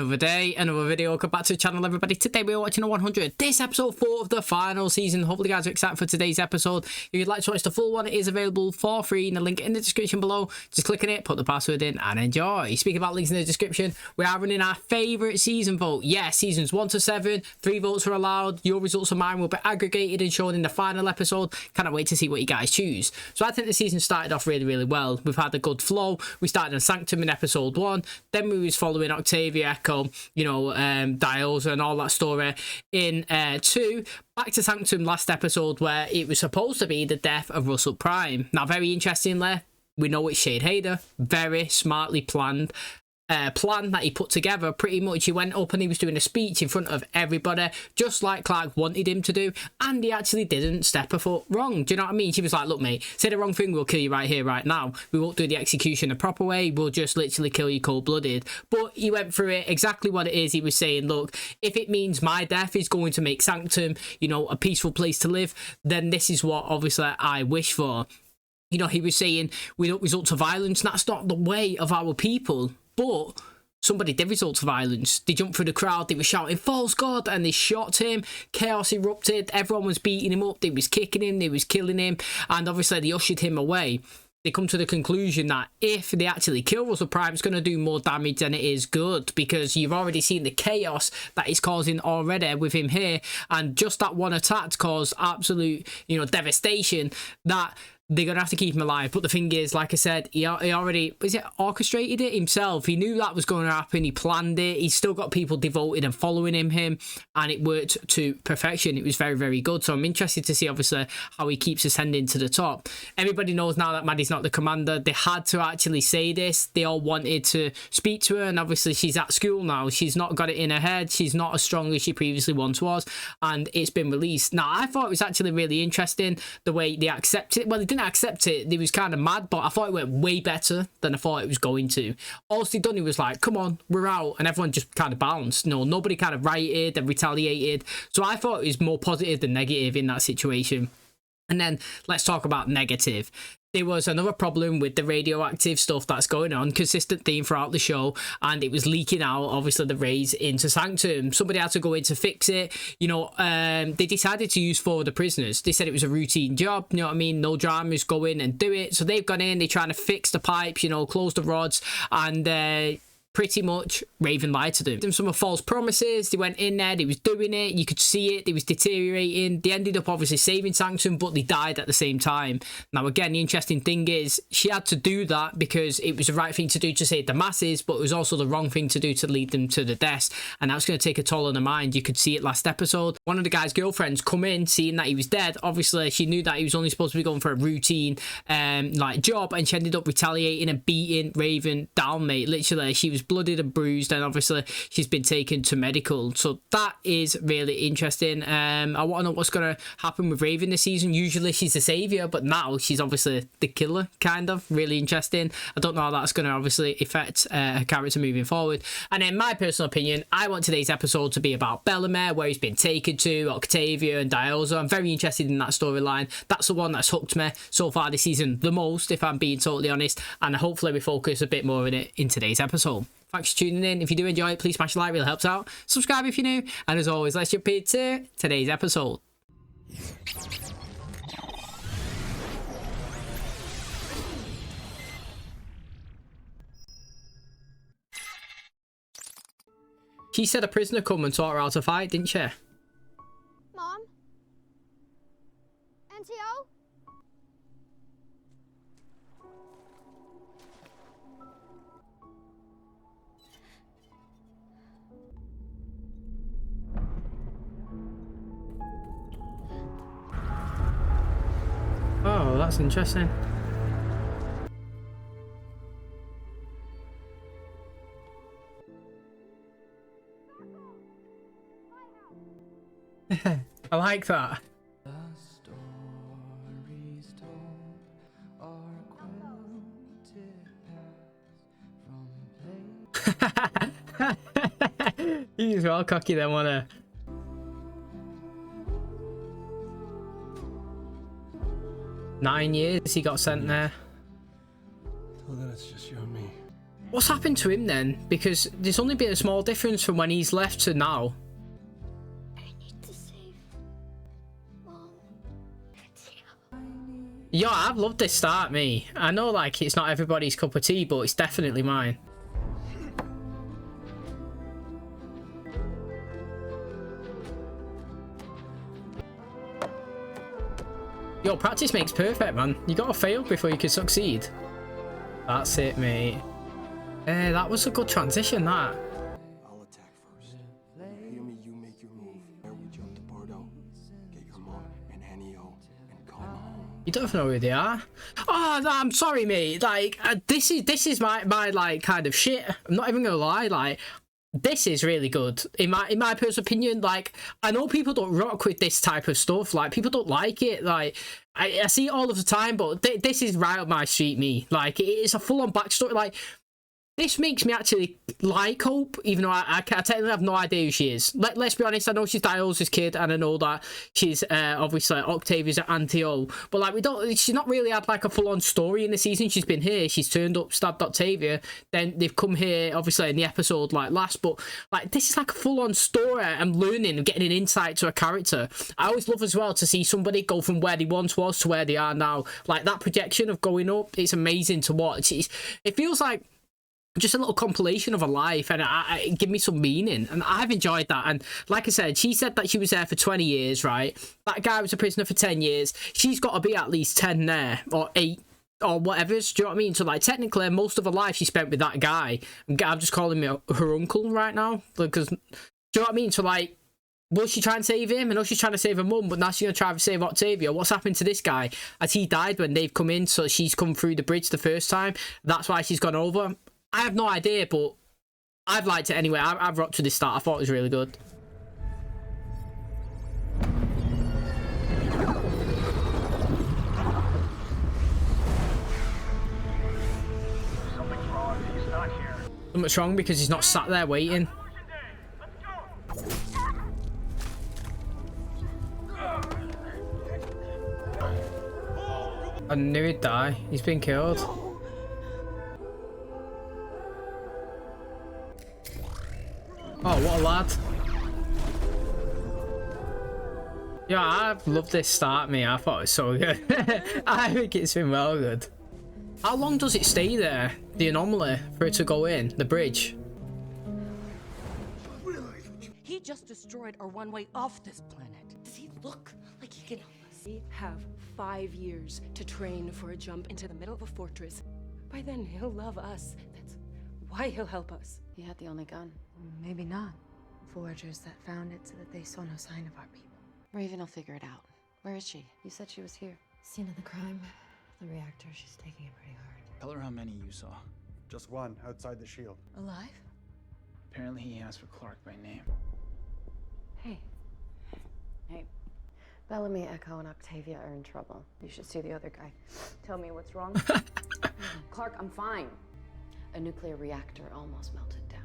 Another day, another video. Welcome back to the channel, everybody. Today we're watching a 100. This episode 4 of the final season. Hopefully you guys are excited for today's episode. If you'd like to watch the full one, it is available for free in the link in the description below. Just click on it, put the password in and enjoy. Speaking about links in the description, we are running our favourite season vote. Yeah, seasons 1 to 7, 3 votes are allowed. Your results and mine will be aggregated and shown in the final episode. Cannot wait to see what you guys choose. So I think the season started off really well. We've had a good flow. We started on Sanctum in episode 1, then we was following Octavia, you know, Diosa and all that story in 2. Back to Sanctum last episode, where it was supposed to be the death of Russell Prime. Now, very interestingly, we know it's Shade Hader. Very smartly planned plan that he put together. Pretty much he went up and he was doing a speech in front of everybody, just like Clark wanted him to do, and he actually didn't step a foot wrong. Do you know what I mean? She was like, look mate, say the wrong thing, we'll kill you right here right now. We won't do the execution the proper way, we'll just literally kill you cold-blooded. But he went through it exactly what it is. He was saying, look, if it means my death is going to make Sanctum, you know, a peaceful place to live, then this is what obviously I wish for. You know, he was saying we don't resort to violence. That's not the way of our people. But somebody did resort to violence. They jumped through the crowd, they were shouting, false god, and they shot him. Chaos erupted, everyone was beating him up, they was kicking him, they was killing him, and obviously they ushered him away. They come to the conclusion that if they actually kill Russell Prime, it's going to do more damage than it is good, because you've already seen the chaos that he's causing already with him here, and just that one attack caused absolute, you know, devastation, that they're going to have to keep him alive. But the thing is, like I said, he already, orchestrated it himself. He knew that was going to happen. He planned it. He's still got people devoted and following him, and it worked to perfection. It was very good. So I'm interested to see, obviously, how he keeps ascending to the top. Everybody knows now that Maddie's not the commander. They had to actually say this. They all wanted to speak to her, and obviously she's at school now. She's not got it in her head. She's not as strong as she previously once was, and it's been released. Now, I thought it was actually really interesting the way they accepted it. Well, they didn't accept it. They was kind of mad, but I thought it went way better than I thought it was going to. All he done, he was like, come on, we're out, and everyone just kind of bounced. No, nobody kind of rioted and retaliated. So I thought it was more positive than negative in that situation. And then let's talk about negative. There was another problem with the radioactive stuff that's going on, consistent theme throughout the show, and it was leaking out, obviously, the rays into Sanctum. Somebody had to go in to fix it. You know, they decided to use 4 of the prisoners. They said it was a routine job, you know what I mean? No dramas, go in and do it. So they've gone in, they're trying to fix the pipes, you know, close the rods, and pretty much Raven lied to them. Some of false promises. They went in there, they was doing it, you could see it, they was deteriorating. They ended up obviously saving Sanctum, but they died at the same time. Now again, the interesting thing is she had to do that because it was the right thing to do to save the masses, but it was also the wrong thing to do to lead them to the death, and that was going to take a toll on her mind. You could see it last episode. One of the guy's girlfriends come in seeing that he was dead. Obviously she knew that he was only supposed to be going for a routine like job, and she ended up retaliating and beating Raven down, mate. Literally, she was blooded and bruised, and obviously she's been taken to medical. So that is really interesting. I want to know what's going to happen with Raven this season. Usually she's the savior, but now she's obviously the killer, kind of. Really interesting. I don't know how that's going to obviously affect her character moving forward. And in my personal opinion, I want today's episode to be about Bellemere, where he's been taken to, Octavia and Diosa. I'm very interested in that storyline. That's the one that's hooked me so far this season the most, if I'm being totally honest, and hopefully we focus a bit more on it in today's episode. Thanks for tuning in. If you do enjoy it, please smash a like, really helps out. Subscribe if you're new. And as always, let's jump into today's episode. She said a prisoner come and taught her how to fight, didn't she? Mom? NTO? Oh, that's interesting. I like that. He's well cocky then, wasn't he? 9 years he got sent there. Till then it's just you and me. What's happened to him then? Because there's only been a small difference from when he's left to now. I need to save Mom. Yo, I've loved this start, me. I know, like, it's not everybody's cup of tea, but it's definitely mine. Yo, practice makes perfect, man. You gotta fail before you can succeed. That's it, mate. That was a good transition, that. I'll attack first. Hear me, you make your move. There we jump to Bordeaux. Get your mom and Hennio and come home. You don't know who they are. Oh, no, I'm sorry, mate. Like, this is my like kind of shit. I'm not even gonna lie. Like, this is really good in my personal opinion. Like, I know people don't rock with this type of stuff. Like, people don't like it. Like, I see it all of the time, but this is right up my street, me. Like, it's a full-on backstory. Like, this makes me actually like Hope, even though I technically have no idea who she is. Let's be honest, I know she's Diol's kid, and I know that she's obviously Octavia's Auntie-O, but like, she's not really had like a full-on story in the season. She's been here, she's turned up, stabbed Octavia, then they've come here, obviously, in the episode like last, but like, this is like a full-on story. I'm learning and getting an insight to a character. I always love as well to see somebody go from where they once was to where they are now. Like, that projection of going up, it's amazing to watch. It feels like just a little compilation of a life, and it give me some meaning, and I've enjoyed that. And like I said, she said that she was there for 20 years, right? That guy was a prisoner for 10 years. She's got to be at least 10 there, or 8 or whatever. Do you know what I mean? So like, technically most of her life she spent with that guy. I'm just calling him her uncle right now, because, do you know what I mean? So like, will she try and save him? I know she's trying to save her mum, but now she's going to try to save Octavia. What's happened to this guy? As he died when they've come in, so she's come through the bridge the first time. That's why she's gone over. I have no idea, but I've liked it anyway. I've rocked to this start. I thought it was really good. Something's wrong. He's not here. Something's wrong because he's not sat there waiting. I knew he'd die. He's been killed. Oh, what a lad. Yeah, I've loved this start, me. I thought it was so good. I think it's been well good. How long does it stay there, the anomaly, for it to go in, the bridge? He just destroyed our one way off this planet. Does he look like he can help us? We have 5 years to train for a jump into the middle of a fortress. By then, he'll love us. That's why he'll help us. He had the only gun. Maybe not. Foragers that found it so that they saw no sign of our people. Raven will figure it out. Where is she? You said she was here. Scene of the crime. The reactor. She's taking it pretty hard. Tell her how many you saw. Just one outside the shield. Alive? Apparently he asked for Clark by name. Hey. Hey. Bellamy, Echo, and Octavia are in trouble. You should see the other guy. Tell me what's wrong. Clark, I'm fine. A nuclear reactor almost melted down.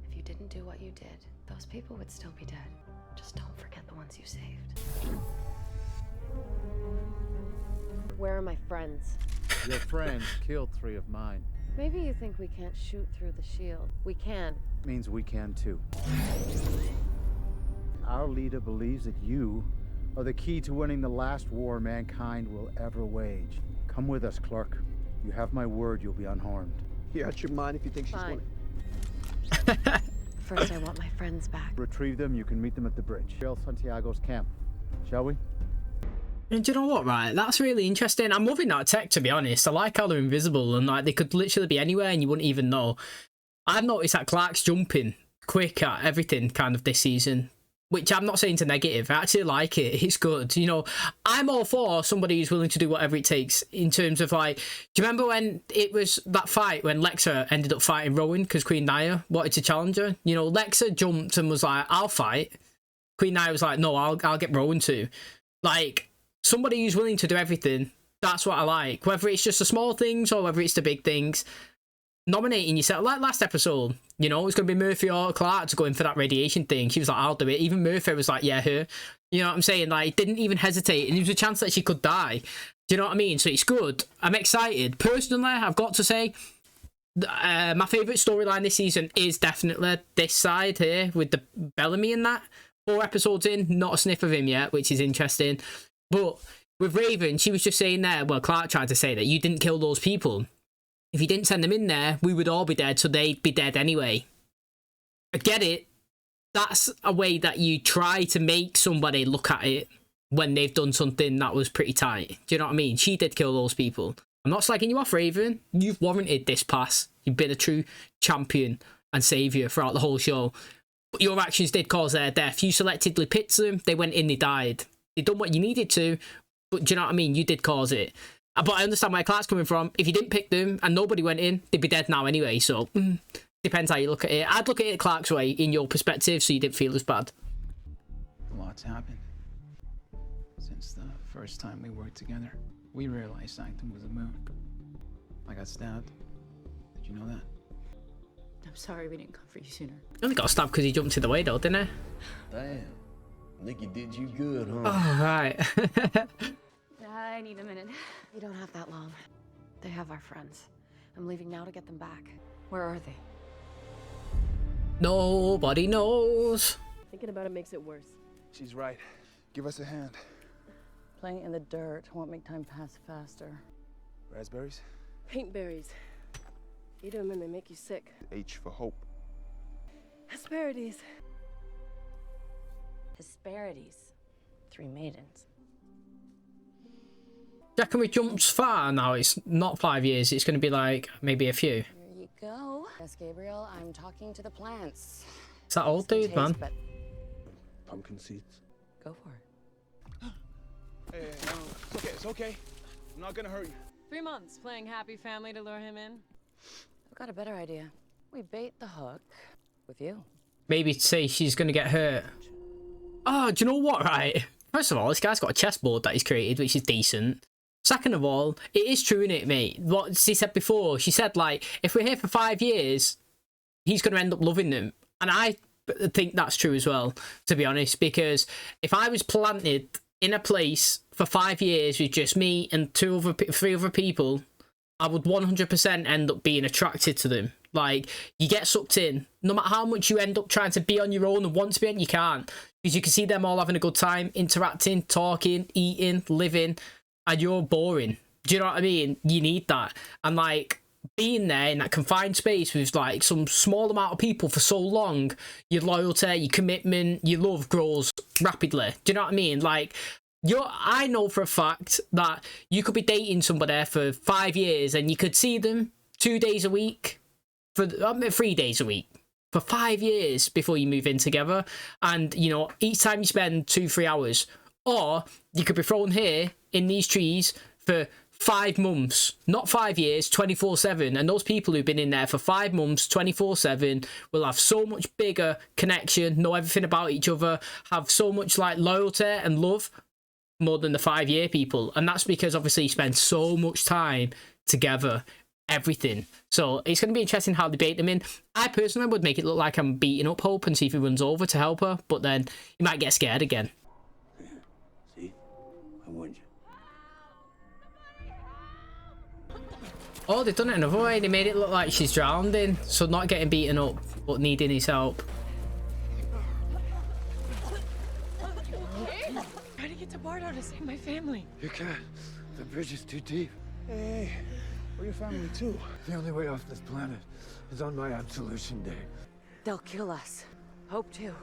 If you didn't do what you did, those people would still be dead. Just don't forget the ones you saved. Where are my friends? Your friends killed 3 of mine. Maybe you think we can't shoot through the shield. We can. Means we can too. Our leader believes that you are the key to winning the last war mankind will ever wage. Come with us, Clark. You have my word you'll be unharmed. You're out your mind if you think she's Fine. one. First, I want my friends back. Retrieve them, you can meet them at the bridge. El Santiago's camp. Shall we? And do you know what, right? That's really interesting. I'm loving that tech, to be honest. I like how they're invisible and like they could literally be anywhere and you wouldn't even know. I've noticed that Clark's jumping quick at everything kind of this season, which I'm not saying to negative. I actually like it. It's good. You know, I'm all for somebody who's willing to do whatever it takes in terms of like, do you remember when it was that fight when Lexa ended up fighting Rowan because Queen Naya wanted to challenge her? You know, Lexa jumped and was like, I'll fight. Queen Naya was like, no, I'll get Rowan to. Like, somebody who's willing to do everything, that's what I like. Whether it's just the small things or whether it's the big things. Nominating yourself, like last episode, you know, it's going to be Murphy or Clark to go in for that radiation thing. She was like, I'll do it. Even Murphy was like, yeah, her. You know what I'm saying? Like, didn't even hesitate. And there was a chance that she could die. Do you know what I mean? So it's good. I'm excited. Personally, I've got to say, My favourite storyline this season is definitely this side here with the Bellamy and that. 4 episodes in, not a sniff of him yet, which is interesting. But with Raven, she was just saying there, well, Clark tried to say that you didn't kill those people. If you didn't send them in there, we would all be dead, so they'd be dead anyway. I get it. That's a way that you try to make somebody look at it when they've done something that was pretty tight. Do you know what I mean? She did kill those people. I'm not slagging you off, Raven. You've warranted this pass. You've been a true champion and saviour throughout the whole show. But your actions did cause their death. You selectively picked them. They went in, they died. They done what you needed to, but do you know what I mean? You did cause it. But I understand where Clark's coming from. If you didn't pick them and nobody went in, they'd be dead now anyway. So, depends how you look at it. I'd look at it Clark's way, in your perspective, so you didn't feel as bad. A lot's happened since the first time we worked together. We realized Sanctum was a moon. I got stabbed. Did you know that? I'm sorry we didn't come for you sooner. He only got stabbed because he jumped in the way though, didn't he? Damn. Nikki did you good, huh? Oh, right. I need a minute. You don't have that long. They have our friends. I'm leaving now to get them back. Where are they? Nobody knows. Thinking about it makes it worse. She's right. Give us a hand. Playing in the dirt won't make time pass faster. Raspberries? Paint berries. Eat them and they make you sick. H for hope. Hesperides. Hesperides. 3 maidens. Reckon we jumped far now. It's not 5 years. It's going to be like maybe a few. Here you go. Yes, Gabriel, I'm talking to the plants. It's that old dude, man. But Pumpkin seeds. Go for it. Hey, no, it's okay, it's okay. I'm not gonna hurt you. 3 months playing happy family to lure him in. I've got a better idea. We bait the hook with you. Maybe say she's going to get hurt. Oh, do you know what, right? First of all, this guy's got a chessboard that he's created, which is decent. Second of all, it is true, innit, mate? What she said before, she said, like, if we're here for 5 years, he's going to end up loving them. And I think that's true as well, to be honest, because if I was planted in a place for 5 years with just me and 3 other people, I would 100% end up being attracted to them. Like, you get sucked in. No matter how much you end up trying to be on your own and want to be on, you can't. Because you can see them all having a good time, interacting, talking, eating, living, and you're boring. Do you know what I mean? You need that. And, like, being there in that confined space with, like, some small amount of people for so long, your loyalty, your commitment, your love grows rapidly. Do you know what I mean? Like, I know for a fact that you could be dating somebody for 5 years and you could see them 2 days a week, for 3 days a week, for 5 years before you move in together. And, you know, each time you spend 2-3 hours. Or you could be thrown here in these trees for 5 months, not 5 years, 24/7. And those people who've been in there for 5 months, 24/7, will have so much bigger connection, know everything about each other, have so much like loyalty and love more than the 5-year people. And that's because obviously you spend so much time together, everything. So it's going to be interesting how they bait them in. I personally would make it look like I'm beating up Hope and see if he runs over to help her, but then he might get scared again. See? I warned you. Oh, they've done it another way. They made it look like she's drowning, so not getting beaten up, but needing his help. Try to get to Bardo to save my family. You can't. The bridge is too deep. Hey, we're your family too. The only way off this planet is on my absolution day. They'll kill us. Hope too.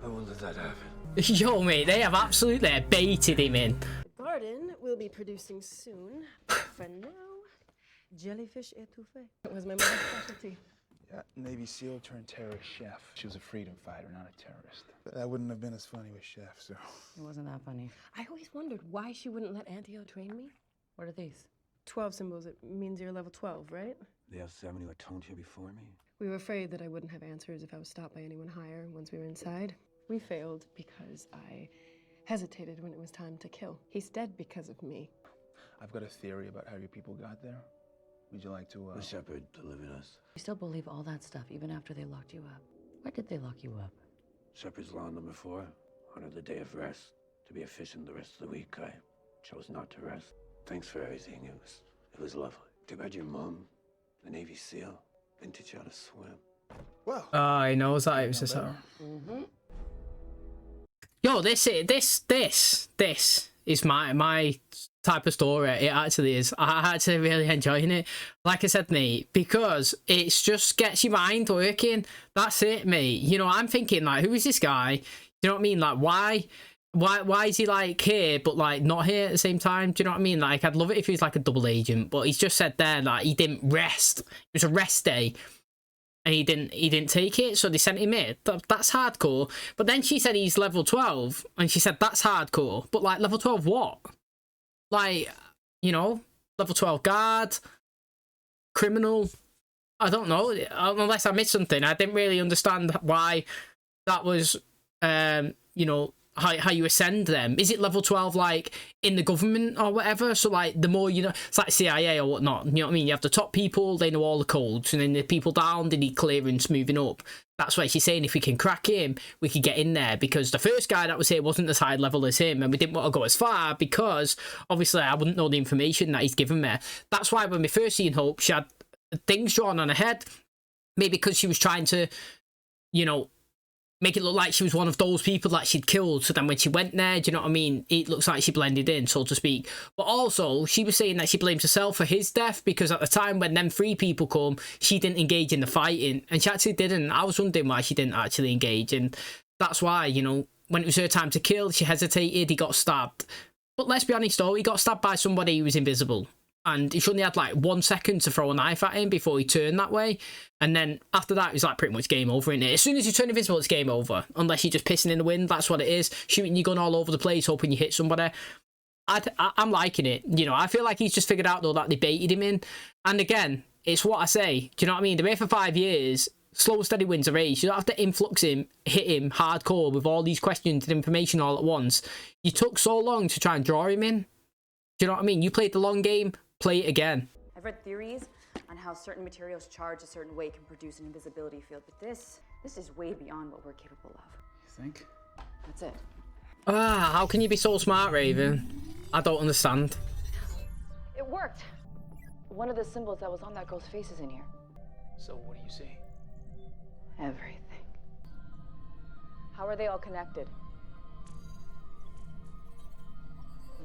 I won't let that happen. Yo, mate, they have absolutely baited him in. The garden will be producing soon. For now, jellyfish etouffee. It was my mother's specialty. Yeah, Navy SEAL turned terrorist chef. She was a freedom fighter, not a terrorist. That wouldn't have been as funny with chef, so. It wasn't that funny. I always wondered why she wouldn't let Antio train me. What are these? 12 symbols, it means you're level 12, right? They have 7 who atoned here before me. We were afraid that I wouldn't have answers if I was stopped by anyone higher once we were inside. We failed because I hesitated when it was time to kill. He's dead because of me. I've got a theory about how your people got there. Would you like to, The shepherd delivered us. You still believe all that stuff even after they locked you up? Why did they lock you up? Shepherd's law number 4. Honor the day of rest. To be efficient the rest of the week, I chose not to rest. Thanks for everything. It was lovely. Too bad your mom The Navy SEAL. Been teach you how to swim. Well, he knows that it was just Yo, this is my type of story. It actually is. I actually really enjoying it. Like I said, mate, because it's just gets your mind working. That's it, mate. You know, I'm thinking like, who is this guy? You know what I mean? Like, why is he like here but like not here at the same time? Do you know what I mean? Like, I'd love it if he was like a double agent, but he's just said there that he didn't rest. It was a rest day. And he didn't take it, so they sent him in. That's hardcore. But then she said he's level 12, and she said that's hardcore. But like, level 12 what? Like, you know, level 12 guard, criminal. I don't know, unless I missed something. I didn't really understand why that was, you know, how you ascend them. Is it level 12 like in the government or whatever? So like the more you know, it's like CIA or whatnot, you know what I mean? You have the top people, they know all the codes, and then the people down, they need clearance moving up. That's why she's saying if we can crack him, we could get in there, because the first guy that was here wasn't as high level as him, and we didn't want to go as far because obviously I wouldn't know the information that he's given me. That's why when we first seen Hope, she had things drawn on her head, maybe because she was trying to, you know, make it look like she was one of those people that she'd killed. So then when she went there, do you know what I mean? It looks like she blended in, so to speak. But also, she was saying that she blames herself for his death, because at the time when them 3 people come, she didn't engage in the fighting. And she actually didn't. I was wondering why she didn't actually engage. And that's why, you know, when it was her time to kill, she hesitated, he got stabbed. But let's be honest though, he got stabbed by somebody who was invisible. And he only had like 1 second to throw a knife at him before he turned that way. And then after that, it was like pretty much game over, innit? As soon as you turn invisible, it's game over. Unless you're just pissing in the wind, that's what it is. Shooting your gun all over the place, hoping you hit somebody. I'm liking it. You know, I feel like he's just figured out, though, that they baited him in. And again, it's what I say. Do you know what I mean? They're here for 5 years. Slow and steady wins a race. You don't have to influx him, hit him hardcore with all these questions and information all at once. You took so long to try and draw him in. Do you know what I mean? You played the long game. Play it again. I've read theories on how certain materials charged a certain way can produce an invisibility field, but this is way beyond what we're capable of. You think? That's it. How can you be so smart, Raven? I don't understand. It worked. One of the symbols that was on that girl's face is in here. So what do you see? Everything. How are they all connected?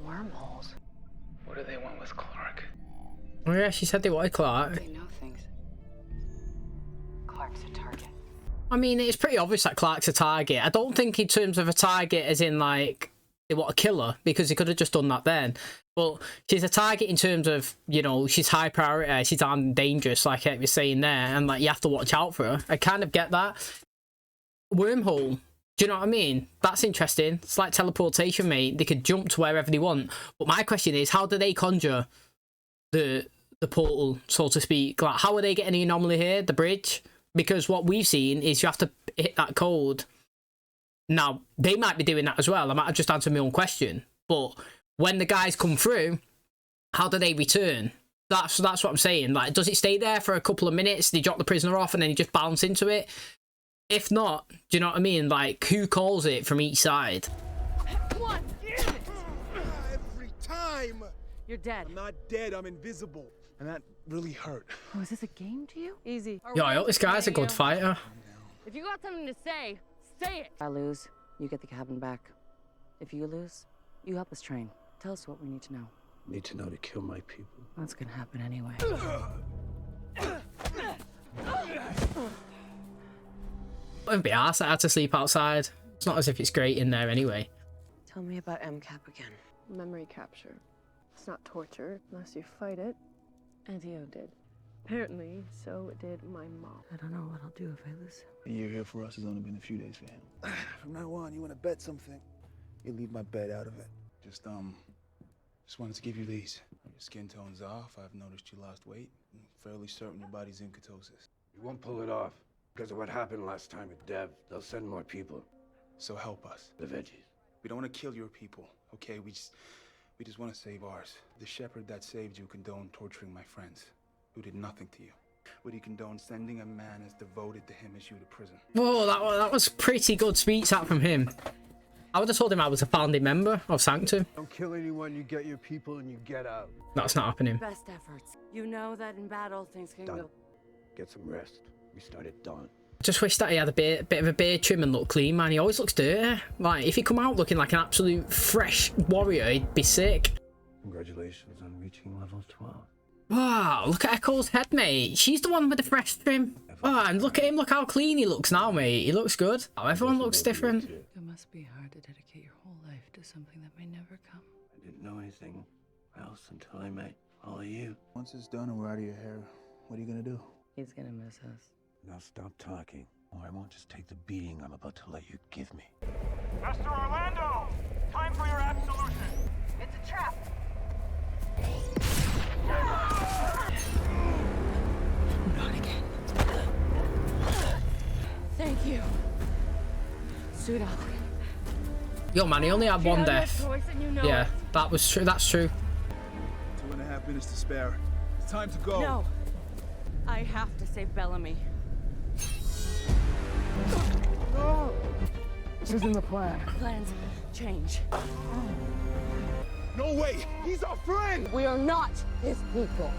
Wormholes. What do they want with Clark? Oh yeah, she said they wanted Clark. They know things. Clark's a target. I mean, it's pretty obvious that Clark's a target. I don't think in terms of a target as in like they want to kill her, because he could have just done that then. But she's a target in terms of, you know, she's high priority, she's armed and dangerous, like I was saying there, and like you have to watch out for her. I kind of get that. Wormhole. Do you know what I mean? That's interesting. It's like teleportation, mate. They could jump to wherever they want. But my question is, how do they conjure the portal, so to speak? Like, how are they getting the anomaly here, the bridge? Because what we've seen is you have to hit that code. Now, they might be doing that as well. I might have just answered my own question. But when the guys come through, how do they return? That's what I'm saying. Like, does it stay there for a couple of minutes? They drop the prisoner off and then you just bounce into it? If not, do you know what I mean? Like, who calls it from each side? Come on, damn it! Every time! You're dead. I'm not dead, I'm invisible. And that really hurt. Oh, is this a game to you? Easy. Yo, I hope this guy's a good fighter. If you got something to say, say it. If I lose, you get the cabin back. If you lose, you help us train. Tell us what we need to know. Need to know to kill my people. That's gonna happen anyway. Wouldn't be arsed. I had to sleep outside. It's not as if it's great in there anyway. Tell me about MCAP again. Memory capture. It's not torture unless you fight it. Antio did. Apparently, so did my mom. I don't know what I'll do if I lose. A year here for us has only been a few days for him. From now on, you want to bet something, you leave my bet out of it. Just wanted to give you these. Your skin tone's off. I've noticed you lost weight. I'm fairly certain your body's in ketosis. We won't pull it off. Because of what happened last time with Dev, they'll send more people. So help us. The veggies. We don't want to kill your people, okay? We just want to save ours. The shepherd that saved you condoned torturing my friends, who did nothing to you. Would he condone sending a man as devoted to him as you to prison? Whoa, that was pretty good speech out from him. I would have told him I was a founding member of Sanctum. Don't kill anyone, you get your people and you get out. That's not happening. Best efforts. You know that in battle things can go. Get some rest. We start at dawn. I just wish that he had a bit of a beard trim and looked clean, man. He always looks dirty. Like, if he come out looking like an absolute fresh warrior, he'd be sick. Congratulations on reaching level 12. Wow, look at Echo's head, mate. She's the one with the fresh trim. Oh, and look at him. Look how clean he looks now, mate. He looks good. Oh, everyone looks different. It must be hard to dedicate your whole life to something that may never come. I didn't know anything else until I met all of you. Once it's done and we're out of your hair, what are you gonna do? He's gonna miss us. Now stop talking, or I won't just take the beating I'm about to let you give me. Mr. Orlando! Time for your absolution! It's a trap! Not again. Thank you. Suit up. Yo, man, he only had one death. Yeah, that was true. That's true. 2.5 minutes to spare. It's time to go. No. I have to save Bellamy. No! This isn't the plan. Plans change. No way! He's our friend! We are not his people.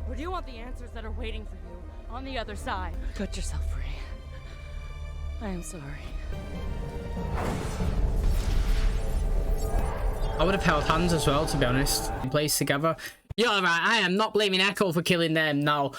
Or do you want the answers that are waiting for you on the other side? Cut yourself free. I am sorry. I would have held hands as well, to be honest. In place together. Yeah, right. I am not blaming Echo for killing them now.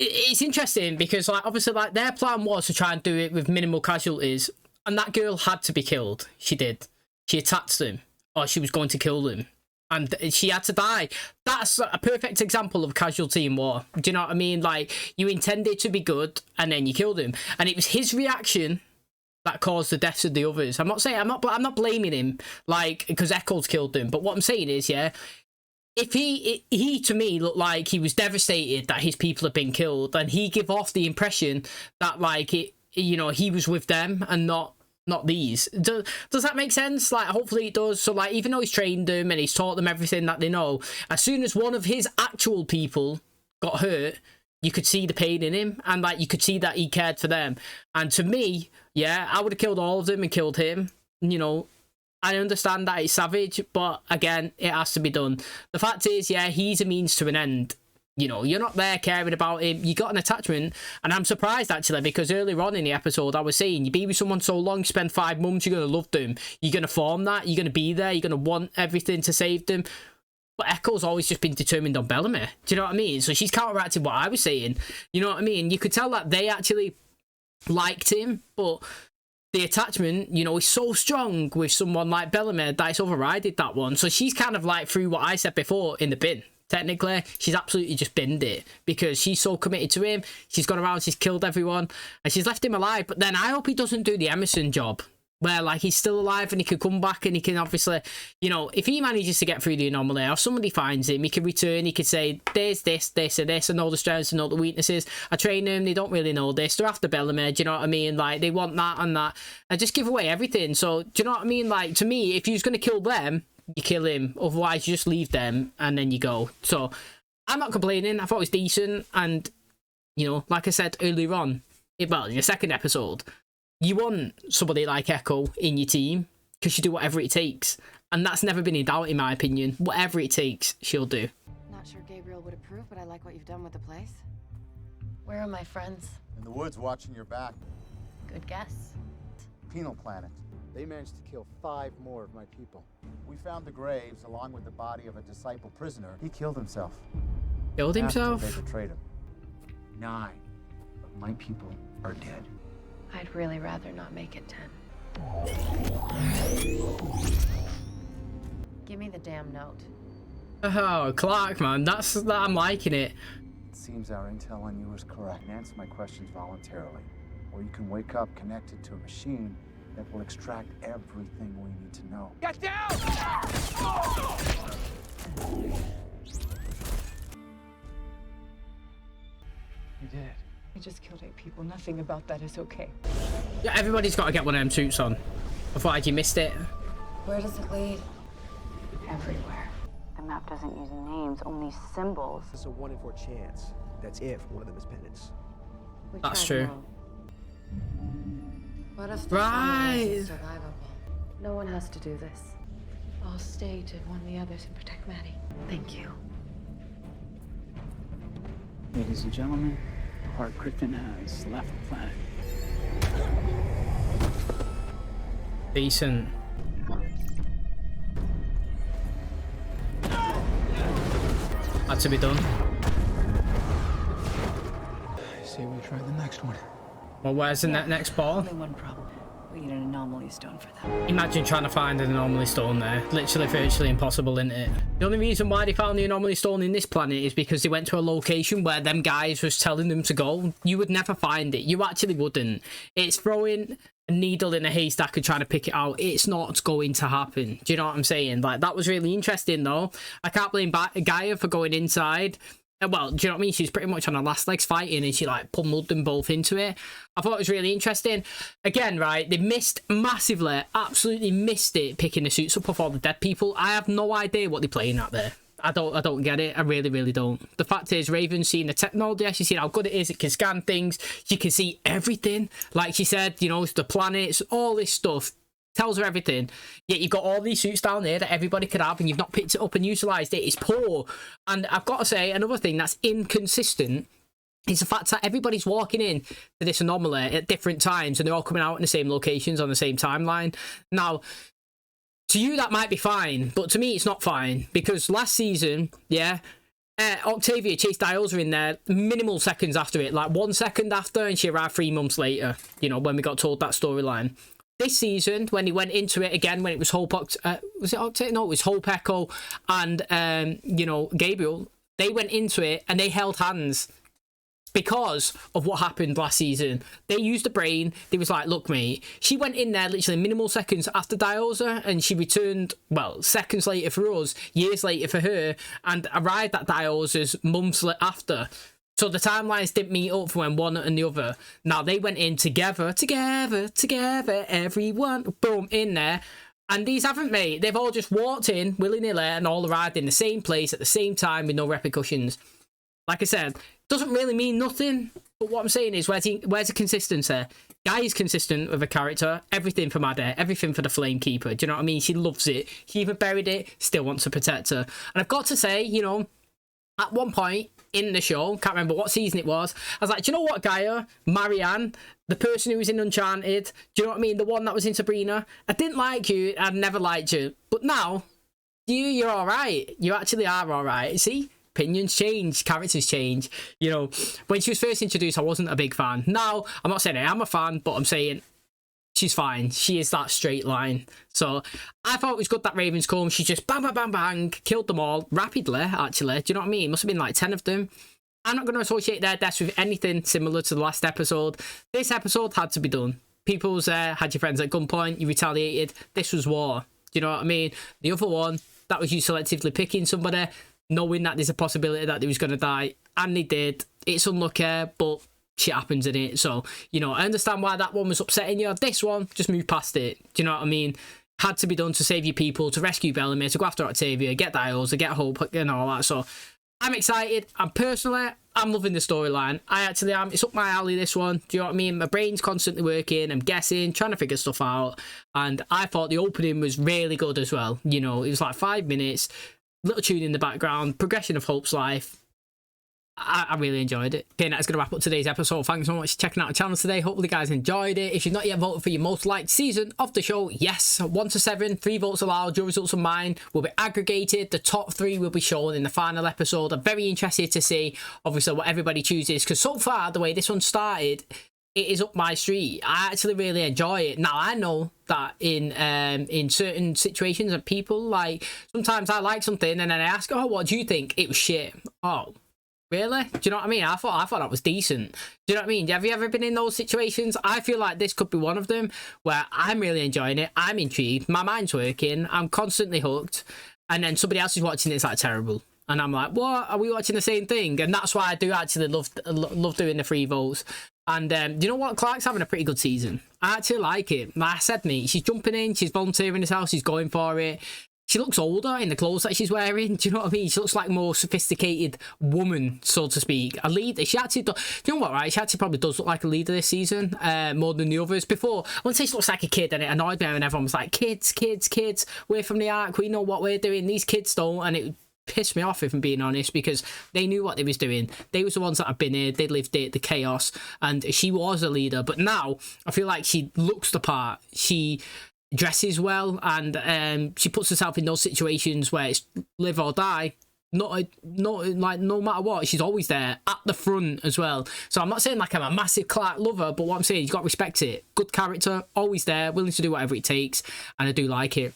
It's interesting because, like, obviously, like, their plan was to try and do it with minimal casualties, and that girl had to be killed. She did. She attacked them, or she was going to kill them, and she had to die. That's a perfect example of casualty in war. Do you know what I mean? Like, you intended to be good, and then you killed him, and it was his reaction that caused the deaths of the others. I'm not saying I'm not blaming him, like, because Echo's killed them, but what I'm saying is, yeah. If he to me looked like he was devastated that his people had been killed, and he gave off the impression that, like, you know, he was with them and not these. Does that make sense? Like, hopefully it does. So, like, even though he's trained them and he's taught them everything that they know, as soon as one of his actual people got hurt, you could see the pain in him, and, like, you could see that he cared for them. And to me, yeah, I would have killed all of them and killed him. You know, I understand that it's savage, but again, it has to be done. The fact is, yeah, he's a means to an end. You know, you're not there caring about him. You got an attachment, and I'm surprised, actually, because earlier on in the episode, I was saying, you be with someone so long, spend 5 months, you're going to love them. You're going to form that. You're going to be there. You're going to want everything to save them. But Echo's always just been determined on Bellamy. Do you know what I mean? So she's counteracted what I was saying. You know what I mean? You could tell that they actually liked him, but the attachment, you know, is so strong with someone like Bellamy that it's overridden that one. So she's kind of like threw what I said before in the bin. Technically, she's absolutely just binned it because she's so committed to him. She's gone around, she's killed everyone, and she's left him alive. But then I hope he doesn't do the Emerson job, where, like, he's still alive and he can come back and he can obviously, you know, if he manages to get through the anomaly or somebody finds him, he can return, he can say, there's this, and this, I know the strengths, I know the weaknesses, I train them, they don't really know this, they're after Bellamy, do you know what I mean? Like, they want that and that, and just give away everything. So, do you know what I mean? Like, to me, if you're going to kill them, you kill him, otherwise you just leave them and then you go. So, I'm not complaining, I thought it was decent, and, you know, like I said earlier on, in the second episode, you want somebody like Echo in your team because you do whatever it takes. And that's never been in doubt, in my opinion. Whatever it takes, she'll do. Not sure Gabriel would approve, but I like what you've done with the place. Where are my friends? In the woods watching your back. Good guess. Penal Planet. They managed to kill 5 more of my people. We found the graves along with the body of a disciple prisoner. He killed himself. Killed himself? After they betrayed him. 9 of my people are dead. I'd really rather not make it 10. Give me the damn note. Oh, Clark, man, I'm liking it. It seems our intel on you was correct. Answer my questions voluntarily, or you can wake up connected to a machine that will extract everything we need to know. Get down! You did. I just killed 8 people. Nothing about that is okay. Yeah, everybody's got to get one of them suits on. Otherwise you missed it. Where does it lead? Everywhere. The map doesn't use names, only symbols. It's a 1 in 4 chance. That's if one of them is penance. That's true. What if the right. is survivable? No one has to do this. I'll stay to warn the others and protect Maddie. Thank you. Ladies and gentlemen, Clark Griffin has left the planet. Decent. Had to be done. I say we try the next one. Well, where's the next ball? Only one problem. We need an anomaly stone for that. Imagine trying to find an anomaly stone there. Literally virtually impossible, isn't it? The only reason why they found the anomaly stone in this planet is because they went to a location where them guys was telling them to go. You would never find it. You actually wouldn't. It's throwing a needle in a haystack and trying to pick it out. It's not going to happen. Do you know what I'm saying? Like, that was really interesting, though. I can't blame Gaia for going inside. Well, do you know what I mean? She's pretty much on her last legs fighting and she like pummeled them both into it. I thought it was really interesting. Again, right, they missed massively, absolutely missed it picking the suits up of all the dead people. I have no idea what they're playing at there. I don't get it. I really don't. The fact is, Raven's seen the technology. She's seen how good it is. It can scan things. She can see everything. Like she said, you know, it's the planets, all this stuff. Tells her everything, yet you've got all these suits down there that everybody could have and you've not picked it up and utilised it. It's poor. And I've got to say, another thing that's inconsistent is the fact that everybody's walking in to this anomaly at different times and they're all coming out in the same locations on the same timeline. Now, to you that might be fine, but to me it's not fine, because last season, yeah, Octavia chased Diyoza in there minimal seconds after it, like 1 second after, and she arrived 3 months later, you know, when we got told that storyline. This season, when he went into it again, when it was Hope, was it Octavia? No, it was Hope, Echo, and you know, Gabriel. They went into it and they held hands because of what happened last season. They used the brain. They was like, look, mate. She went in there literally minimal seconds after Diyoza, and she returned, well, seconds later for us, years later for her, and arrived at Diyoza's months after. So the timelines didn't meet up for when one and the other. Now, they went in together, everyone, boom, in there. And these haven't, mate. They've all just walked in, willy-nilly, and all arrived in the same place at the same time with no repercussions. Like I said, doesn't really mean nothing. But what I'm saying is, where's the consistency? Guy is consistent with a character. Everything for Maddie, everything for the Flamekeeper. Do you know what I mean? She loves it. She even buried it, still wants to protect her. And I've got to say, you know, at one point in the show, can't remember what season it was, I was like, do you know what, Gaia? Marianne, the person who was in Uncharted, do you know what I mean? The one that was in Sabrina. I didn't like you. I'd never liked you. But now, you're all right. You actually are all right. See? Opinions change, characters change. You know, when she was first introduced, I wasn't a big fan. Now, I'm not saying I am a fan, but I'm saying she's fine. She is that straight line. So I thought it was good that Raven's come. She just bang, bang, bang, bang, killed them all rapidly, actually. Do you know what I mean? It must have been like 10 of them. I'm not going to associate their deaths with anything similar to the last episode. This episode had to be done. People's had your friends at gunpoint, you retaliated. This was war. Do you know what I mean? The other one, that was you selectively picking somebody, knowing that there's a possibility that they was going to die. And they did. It's unlucky, but shit happens in it. So, you know, I understand why that one was upsetting you. This one, just move past it. Do you know what I mean? Had to be done to save your people, to rescue Bellamy, to go after Octavia, get Diyoza, get Hope, and all that. So I'm excited. I'm loving the storyline. I actually am. It's up my alley, this one. Do you know what I mean? My brain's constantly working. I'm guessing, trying to figure stuff out. And I thought the opening was really good as well. You know, it was like 5 minutes, little tune in the background, progression of Hope's life. I really enjoyed it. Okay, that's going to wrap up today's episode. Thanks so much for checking out the channel today. Hopefully you guys enjoyed it. If you've not yet voted for your most liked season of the show, yes, 1 to 7, 3 votes allowed. Your results and mine will be aggregated. The top 3 will be shown in the final episode. I'm very interested to see, obviously, what everybody chooses, because so far, the way this one started, it is up my street. I actually really enjoy it. Now, I know that in certain situations and people, like, sometimes I like something and then I ask, oh, what do you think? It was shit. Oh, really? Do you know what I mean? I thought that was decent. Do you know what I mean? Have you ever been in those situations? I feel like this could be one of them where I'm really enjoying it. I'm intrigued. My mind's working. I'm constantly hooked. And then somebody else is watching it. It's like terrible. And I'm like, what? Are we watching the same thing? And that's why I do actually love doing the 3 votes. And you know what? Clark's having a pretty good season. I actually like it. Like I said, mate, she's jumping in. She's volunteering this house. She's going for it. she looks older in the clothes that she's wearing. Do you know what I mean? She looks like a more sophisticated woman, so to speak. A leader. She actually does, do you know what, right? She actually probably does look like a leader this season, more than the others. Before, I wouldn't say she looks like a kid, and it annoyed me when everyone was like, kids, we're from the Ark, we know what we're doing, these kids don't, and it pissed me off, if I'm being honest, because they knew what they was doing. They was the ones that have been here, they lived it, the chaos, and she was a leader. But now I feel like she looks the part, she dresses well, and she puts herself in those situations where it's live or die. Not like, no matter what, she's always there at the front as well. So I'm not saying like I'm a massive Clark lover, but what I'm saying, you got to respect it. Good character, always there, willing to do whatever it takes, and I do like it.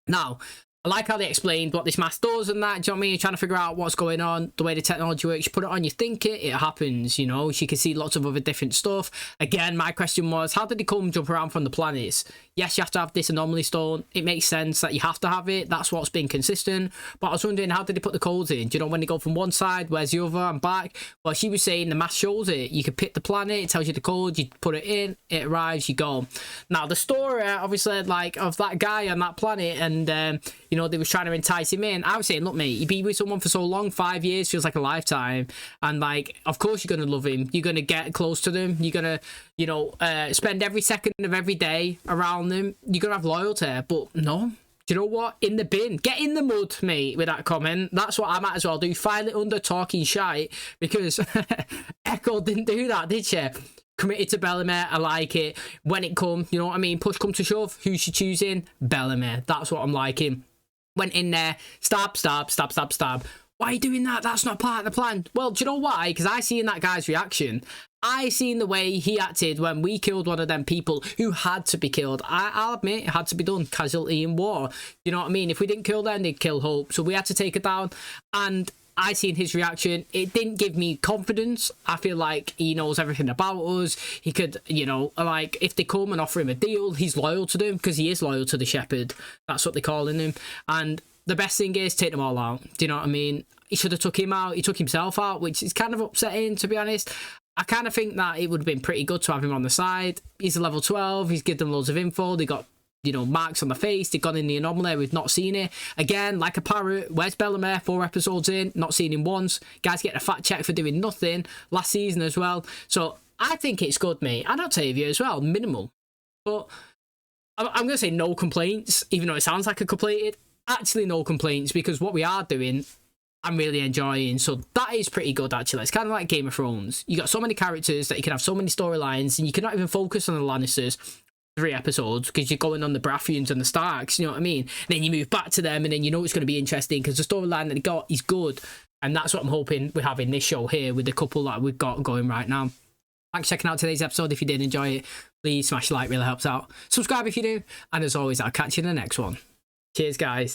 Now, I like how they explained what this mask does and that, do you know what I mean? You're trying to figure out what's going on, the way the technology works. You put it on, you think it happens, you know? She can see lots of other different stuff. Again, my question was, how did he come jump around from the planets? Yes, you have to have this anomaly stone. It makes sense that you have to have it. That's what's been consistent. But I was wondering, how did they put the codes in? Do you know, when they go from one side, where's the other, and back? Well, she was saying the mask shows it. You can pick the planet, it tells you the code, you put it in, it arrives, you go. Now, the story, obviously, like, of that guy on that planet, and, you know, they was trying to entice him in. I was saying, look, mate, you've been with someone for so long, 5 years feels like a lifetime. And, like, of course you're going to love him. You're going to get close to them. You're going to, you know, spend every second of every day around them. You're going to have loyalty. But no. Do you know what? In the bin. Get in the mud, mate, with that comment. That's what I might as well do. File it under talking shite, because Echo didn't do that, did she? Committed to Bellamy. I like it. When it come, you know what I mean? Push come to shove. Who's she choosing? Bellamy. That's what I'm liking. Went in there. Stab. Why are you doing that? That's not part of the plan. Well, do you know why? Because I seen that guy's reaction. I seen the way he acted when we killed one of them people who had to be killed. I'll admit, it had to be done. Casualty in war. You know what I mean? If we didn't kill them, they'd kill Hope. So we had to take her down. And I seen his reaction. It didn't give me confidence. I feel like he knows everything about us. He could, you know, like, if they come and offer him a deal, he's loyal to them, because he is loyal to the Shepherd. That's what they're calling him. And the best thing is, take them all out. Do you know what I mean? He should have took him out. He took himself out, which is kind of upsetting, to be honest. I kind of think that it would have been pretty good to have him on the side. He's a level 12. He's given them loads of info. They got, you know, marks on the face. They've gone in the anomaly. We've not seen it. Again, like a parrot. Where's Bellamy? 4 episodes in. Not seen him once. Guys getting a fat check for doing nothing last season as well. So I think it's good, mate. And Octavia as well. Minimal. But I'm going to say no complaints, even though it sounds like a complaint. Actually, no complaints, because what we are doing, I'm really enjoying. So that is pretty good, actually. It's kind of like Game of Thrones. You got so many characters that you can have so many storylines, and you cannot even focus on the Lannisters 3 episodes, because you're going on the Baratheons and the Starks, you know what I mean? And then you move back to them, and then you know it's going to be interesting, because the storyline that they got is good. And that's what I'm hoping we have in this show here, with the couple that we've got going right now. Thanks for checking out today's episode. If you did enjoy it, please smash the like, really helps out. Subscribe if you do. And as always, I'll catch you in the next one. Cheers, guys.